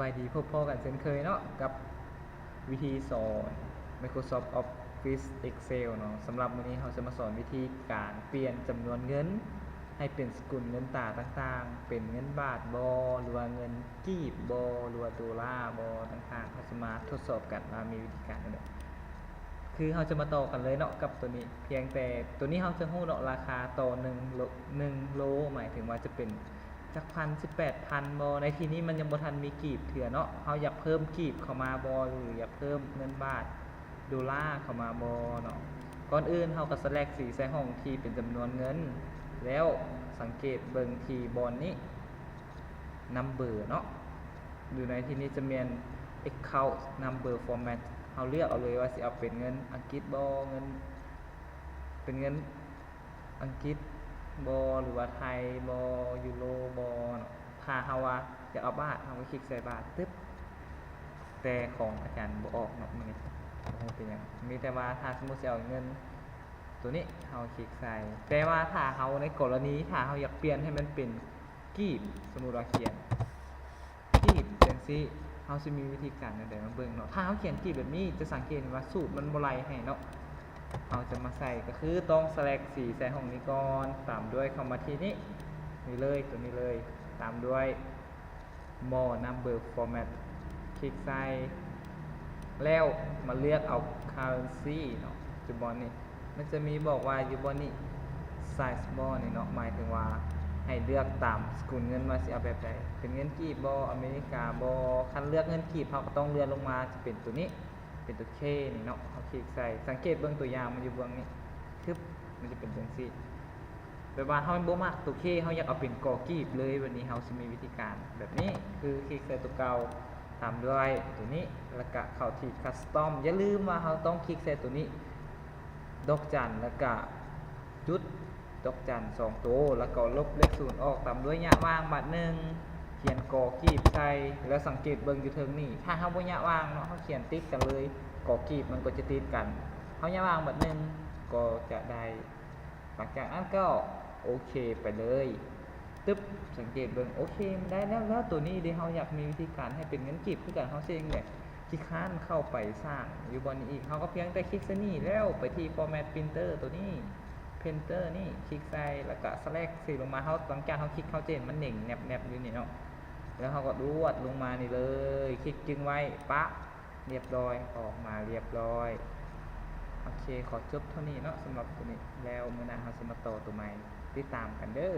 บายดีพบพ่อกันเช่นเคยเนาะกับวิธีสอน Microsoft Office Excel เนาะสำหรับวันนี้เราจะมาสอนวิธีการเปลี่ยนจำนวนเงินให้เป็นสกุลเงินตราต่างๆเป็นเงินบาทบอหรือว่าเงินกีบบอหรือว่าดอลลาร์บอต่างๆเราจะมาทดสอบกันว่ามีวิธีการอะไรคือเราจะมาต่อกันเลยเนาะกับตัวนี้เพียงแต่ตัวนี้เราจะรู้เนาะราคาต่อ1 โลหมายถึงว่าจะเป็นจาก1,000 18,000บอในที่นี้มันยังบ่ทันมีกีบเถื่อเนาะเราอยากเพิ่มกีบเข้ามาบอหรืออยากเพิ่มเงินบาทดอลลาร์เข้ามาบอเนาะก่อนอื่นเราก็สแลกสีใส่ห้องที่เป็นจำนวนเงินแล้วสังเกตเบิ่งที่บอลนี้number เนาะอยู่ในที่นี้จะมีaccount number format เราเลือกเอาเลยว่าสิเอาเป็นเงินอังกฤษบอเงินเป็นเงินอังกฤษบอหรือว่าไทยบอยูโรบอถ้าเฮาว่าจะเอาบาทเฮาก็คลิกใส่บาทตึ๊บแต่ของอาจารย์บ่ออกเนาะมันนี่เป็นอย่างมีแต่ว่าถ้าสมมุติจะเอาเงินตัวนี้เฮาคลิกใส่แต่ว่าถ้าเฮาในกรณีถ้าเฮาอยากเปลี่ยนให้มันเป็นกีบสมมุติว่าเขียนกีบจังซี่เขาจะมีวิธีการในแต่มาเบิ่งเนาะถ้าเขาเขียนกีบแบบนี้จะสังเกตว่าสูตรมันบ่ไล่ให้เนาะเราจะมาใส่ก็คือต้อง select สีใส่ห้องนี้ก่อนตามด้วยคำว่าที่นี้นี่เลยตัวนี้เลยตามด้วย more number format คลิกใส่แล้วมาเลือกเอา currency เนาะจุดบอลนี่มันจะมีบอกว่าอยู่บนนี้ size บอลนี่เนาะหมายถึงว่าให้เลือกตามสกุลเงินว่าสิเอาแบบใดเป็นเงินกีบบออเมริกาบอคันเลือกเงินกีบเขาก็ต้องเลื่อนลงมาจะเป็นตัวนี้เป็นตัว K นี่เนาะเขาคลิกใส่สังเกตเบื้องตัวอย่างมันอยู่เบื้องนี้คือมันจะเป็นจังซี่แบบว่าเฮาบ่มักตัว K เฮาอยากเอาเป็นกอกีบเลยวันนี้เฮาสิมีวิธีการแบบนี้คือคลิกใส่ตัวเก่าตามด้วยตัวนี้แล้วก็เข้าที่ custom อย่าลืมว่าเฮาต้องคลิกใส่ตัวนี้ดอกจันแล้วก็จุดดอกจัน2ตัวแล้วก็ลบเลข0ออกตามด้วยยะว่างบาท1เขียนกอกีบใส่แล้วสังเกตเบิ่งอยู่เทิงนี่ถ้าเฮาบ่ยะว่างเนาะเฮาเขียนติดกันเลยกอกีบมันก็จะติดกันเฮายะว่างบาท1ก็จะได้หลังจากนั้นก็โอเคไปเลยตึ๊บสังเกตเบิ่งโอเคได้แล้วตัวนี้เดี๋ยวเฮาอยากมีวิธีการให้เป็นเงินกีบคือกันเฮาเองเนี่ยคลิกค้านเข้าไปสร้างอยู่บนนี้อีกเฮาก็เพียงแต่คลิกซะนี่แล้วไปที่ format printer ตัวนี้Painter นี่คลิกใส่แล้วก็ select สีลงมาเขาหลังจากเขาคลิกเขาเจนมันเหน่งแนบอยู่นี่เนาะแล้วเขาก็รวดลงมานี่เลยคลิกจึงไว้ปะเรียบร้อยออกมาเรียบร้อยโอเคขอจบเท่านี้เนาะสำหรับตัวนี้แล้วเมื่อหน้าเขาจะมาต่อตัวใหม่ติดตามกันเด้อ